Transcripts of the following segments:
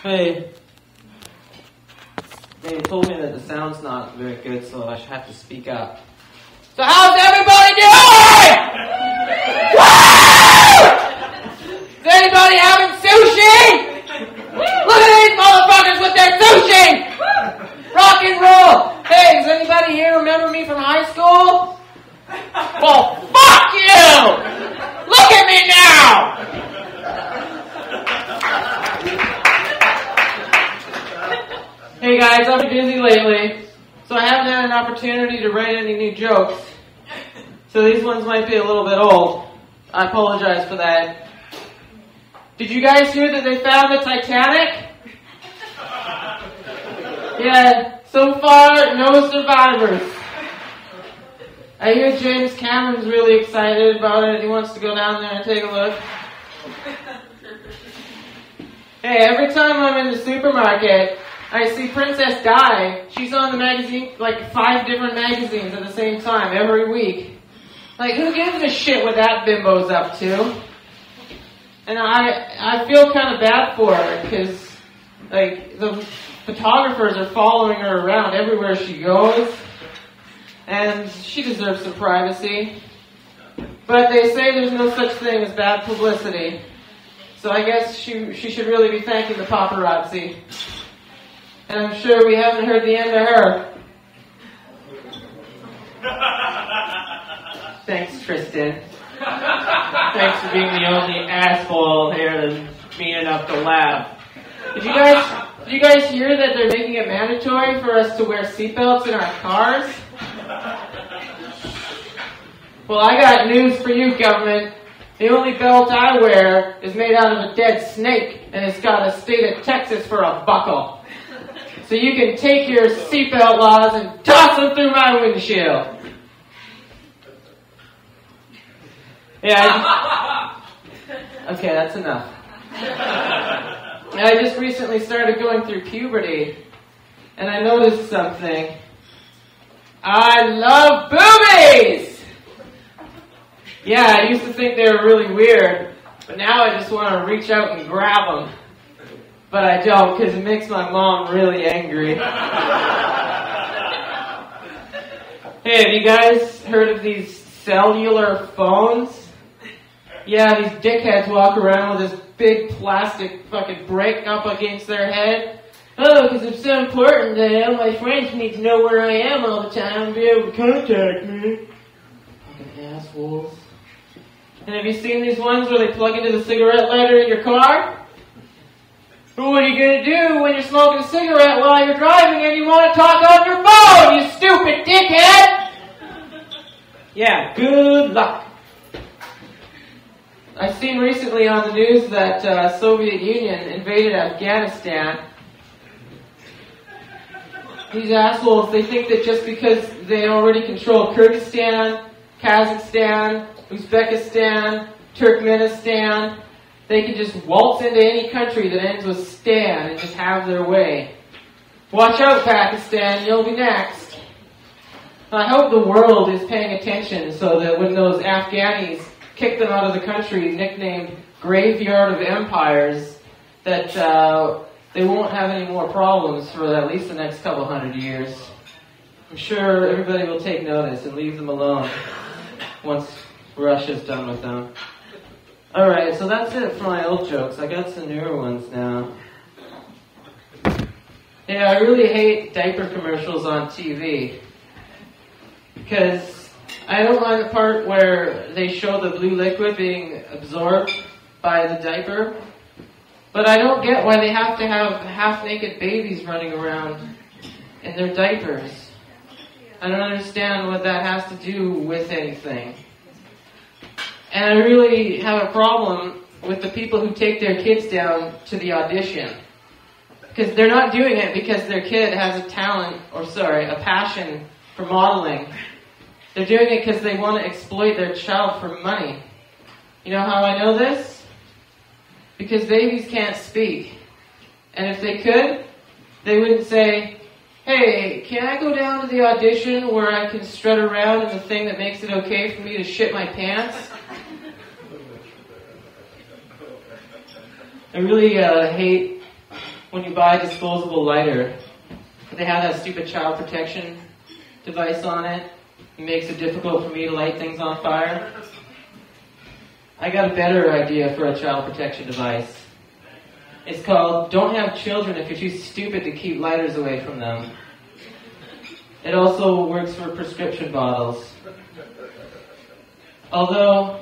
Hey, they told me that the sound's not very good, so I should have to speak up. So how's everybody doing? Woo! Is anybody having sushi? Look at these motherfuckers with their sushi! Rock and roll! Hey, does anybody here remember me from high school? Well, fuck you! Look at me now! Hey guys, I've been busy lately, so I haven't had an opportunity to write any new jokes. So these ones might be a little bit old. I apologize for that. Did you guys hear that they found the Titanic? Yeah, so far, no survivors. I hear James Cameron's really excited about it. He wants to go down there and take a look. Hey, every time I'm in the supermarket, I see Princess Di. She's on the magazine, like 5 different magazines at the same time, every week. Like, who gives a shit what that bimbo's up to? And I feel kind of bad for her, because, like, the photographers are following her around everywhere she goes. And she deserves some privacy. But they say there's no such thing as bad publicity. So I guess she should really be thanking the paparazzi. And I'm sure we haven't heard the end of her. Thanks, Tristan. Thanks for being the only asshole here that's mean enough to laugh. Did you guys hear that they're making it mandatory for us to wear seatbelts in our cars? Well, I got news for you, government. The only belt I wear is made out of a dead snake, and it's got a state of Texas for a buckle. So you can take your seatbelt laws and toss them through my windshield. Yeah. Okay, that's enough. I just recently started going through puberty, and I noticed something. I love boobies! Yeah, I used to think they were really weird, but now I just want to reach out and grab them. But I don't, because it makes my mom really angry. Hey, have you guys heard of these cellular phones? Yeah, these dickheads walk around with this big plastic fucking brick up against their head. Oh, because it's so important that all my friends need to know where I am all the time and be able to contact me. Fucking assholes. And have you seen these ones where they plug into the cigarette lighter in your car? Well, what are you going to do when you're smoking a cigarette while you're driving and you want to talk on your phone, you stupid dickhead? Yeah, good luck. I've seen recently on the news that Soviet Union invaded Afghanistan. These assholes, they think that just because they already control Kyrgyzstan, Kazakhstan, Uzbekistan, Turkmenistan, they can just waltz into any country that ends with Stan and just have their way. Watch out, Pakistan, you'll be next. I hope the world is paying attention so that when those Afghanis kick them out of the country, nicknamed Graveyard of Empires, that they won't have any more problems for at least the next couple 100 years. I'm sure everybody will take notice and leave them alone once Russia's done with them. Alright, so that's it for my old jokes. I got some newer ones now. Yeah, I really hate diaper commercials on TV. Because I don't mind the part where they show the blue liquid being absorbed by the diaper. But I don't get why they have to have half-naked babies running around in their diapers. I don't understand what that has to do with anything. And I really have a problem with the people who take their kids down to the audition. Because they're not doing it because their kid has a passion for modeling. They're doing it because they want to exploit their child for money. You know how I know this? Because babies can't speak. And if they could, they wouldn't say, hey, can I go down to the audition where I can strut around in the thing that makes it okay for me to shit my pants? I really hate when you buy a disposable lighter, they have that stupid child protection device on it. It makes it difficult for me to light things on fire. I got a better idea for a child protection device. It's called Don't Have Children If You're Too Stupid to Keep Lighters Away from Them. It also works for prescription bottles. Although,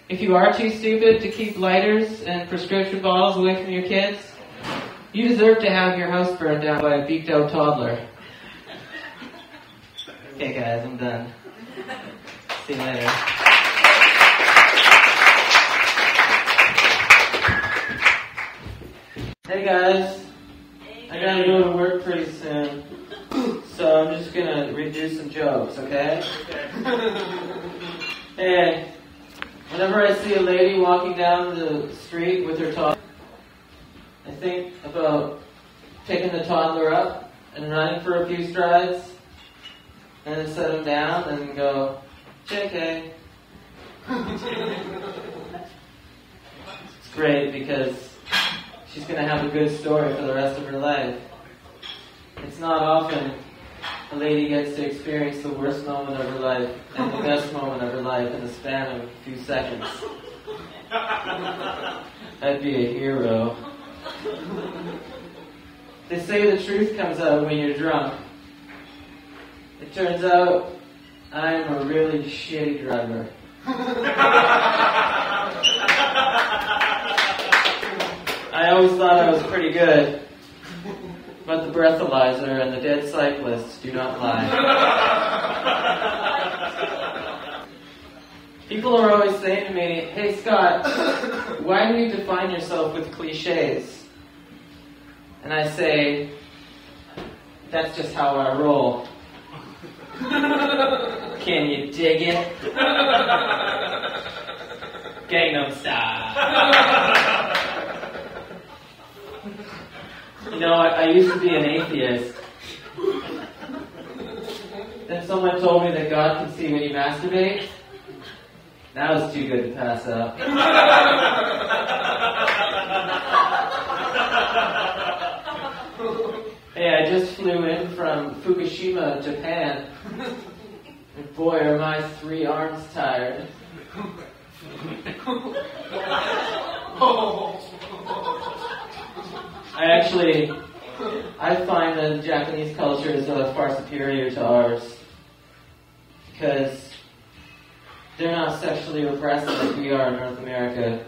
if you are too stupid to keep lighters and prescription bottles away from your kids, you deserve to have your house burned down by a beaked out toddler. Okay guys, I'm done. See you later. Hey guys, I gotta go to work pretty soon, so I'm just gonna redo some jokes, okay? Hey, whenever I see a lady walking down the street with her toddler, I think about picking the toddler up and running for a few strides, and then set him down and go, JK. It's great because she's going to have a good story for the rest of her life. It's not often a lady gets to experience the worst moment of her life and the best moment of her life in the span of a few seconds. I'd be a hero. They say the truth comes out when you're drunk. It turns out I'm a really shitty driver. I always thought I was pretty good, but the breathalyzer and the dead cyclists do not lie. People are always saying to me, hey Scott, why do you define yourself with cliches? And I say, that's just how I roll. Can you dig it? Gangnam Style. You know, I used to be an atheist. Then someone told me that God can see when you masturbate. That was too good to pass up. Hey, I just flew in from Fukushima, Japan. And boy, are my 3 arms tired. I find that the Japanese culture is far superior to ours. Because they're not sexually repressed like we are in North America.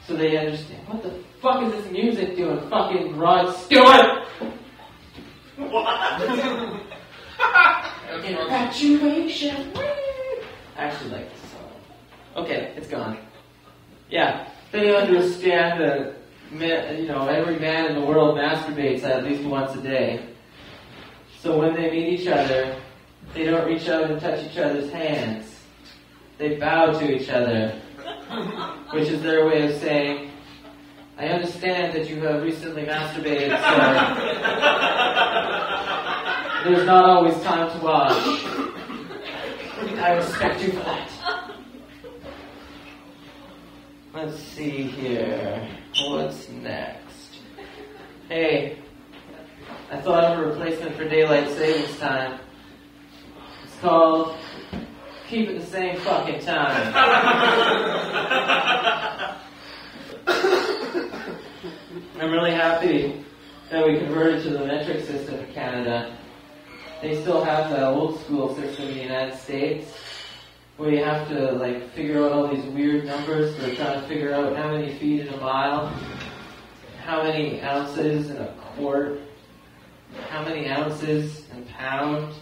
So they understand, what the fuck is this music doing? Fucking Rod Stewart! What? Infatuation! I actually like this song. Okay, it's gone. Yeah, they understand that, you know, every man in the world masturbates at least once a day. So when they meet each other, they don't reach out and touch each other's hands. They bow to each other, which is their way of saying, I understand that you have recently masturbated, so there's not always time to wash. I respect you for that. Let's see here. What's next? Hey, I thought of a replacement for daylight savings time. It's called Keep It the Same Fucking Time. I'm really happy that we converted to the metric system in Canada. They still have the old school system in the United States where you have to figure out all these weird numbers for trying to figure out how many feet in a mile, how many ounces in a quart, how many ounces in a pound.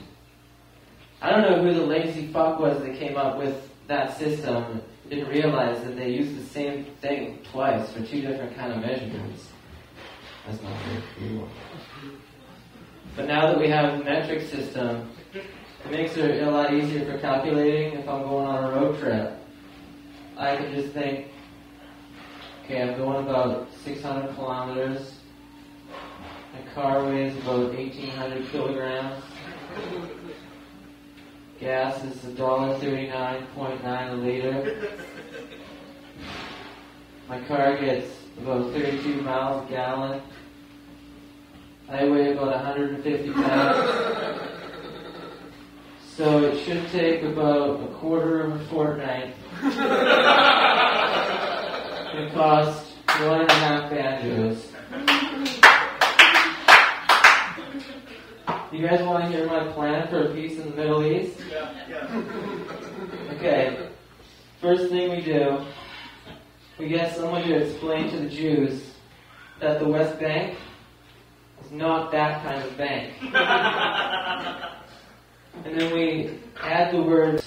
I don't know who the lazy fuck was that came up with that system. Didn't realize that they used the same thing twice for 2 different kind of measurements. That's not very cool. But now that we have the metric system, it makes it a lot easier for calculating if I'm going on a road trip. I can just think, okay, I'm going about 600 kilometers. My car weighs about 1,800 kilograms. Gas is $1.39.9 a liter. My car gets about 32 miles a gallon. I weigh about 150 pounds. So it should take about a quarter of a fortnight. It cost 1.5 banjos. You guys want to hear my plan for a peace in the Middle East? Yeah. Okay. First thing we do, we get someone to explain to the Jews that the West Bank is not that kind of bank. And then we add the word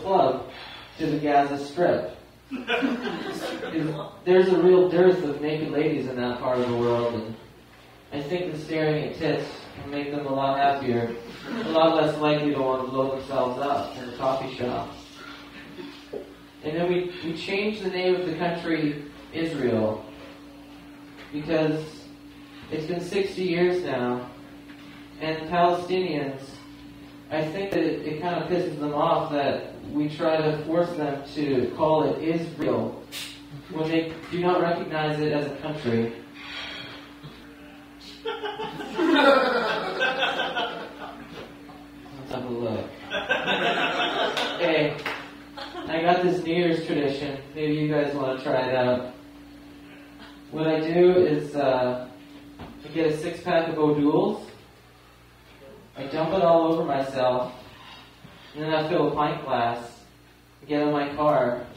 club to the Gaza Strip. There's a real dearth of naked ladies in that part of the world, and I think that staring at tits will make them a lot happier, a lot less likely to want to blow themselves up in a coffee shop. And then we change the name of the country Israel, because it's been 60 years now, and the Palestinians, I think that it kind of pisses them off that we try to force them to call it Israel when they do not recognize it as a country. Let's have a look. Hey, I got this New Year's tradition. Maybe you guys want to try it out. What I do is I get a 6-pack of O'Doul's. I dump it all over myself, and then I fill a pint glass, get in my car,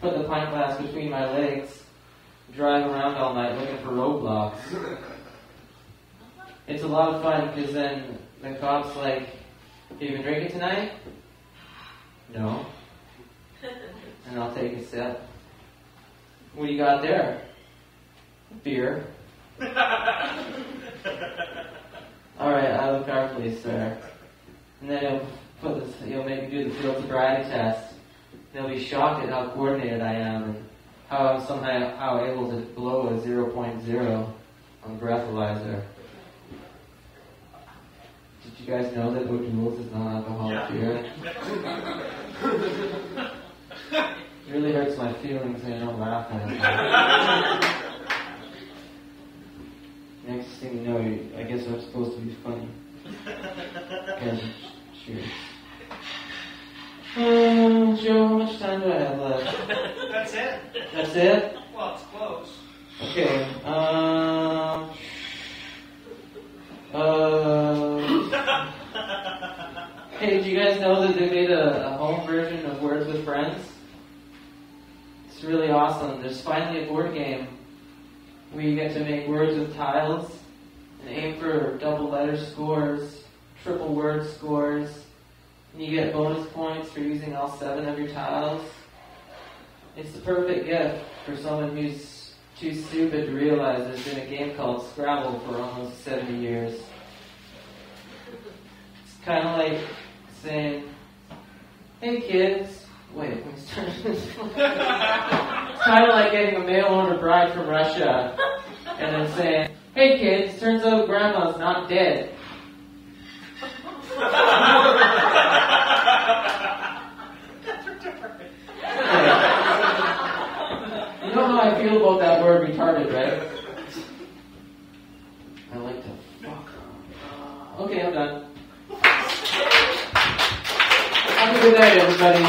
put the pint glass between my legs, drive around all night looking for roadblocks. It's a lot of fun because then the cop's like, "Have you been drinking tonight?" "No." And I'll take a sip. "What do you got there?" "Beer." "All right, out of the car, please, sir." And then he'll make me do the field sobriety test. They'll be shocked at how coordinated I am and how I'm somehow able to blow a 0.0 on the breathalyzer. Did you guys know that O'Doul's is non-alcoholic beer? It really hurts my feelings when I don't laugh at it. Next thing you know, I guess I'm supposed to be funny. Okay, cheers. Joe, how much time do I have left? That's it. That's it? Well, it's close. Okay, hey, did you guys know that they made a home version of Words with Friends? It's really awesome. There's finally a board game where you get to make words with tiles and aim for double letter scores, triple word scores, and you get bonus points for using all 7 of your tiles. It's the perfect gift for someone who's too stupid to realize there's been a game called Scrabble for almost 70 years. It's kind of like saying, "Hey kids," wait, let me start this. It's kind of like getting a mail-order bride from Russia and then saying, "Hey kids, turns out grandma's not dead." You know how I feel about that word retarded, right? I like to fuck. Okay, I'm done. Have a good night, everybody.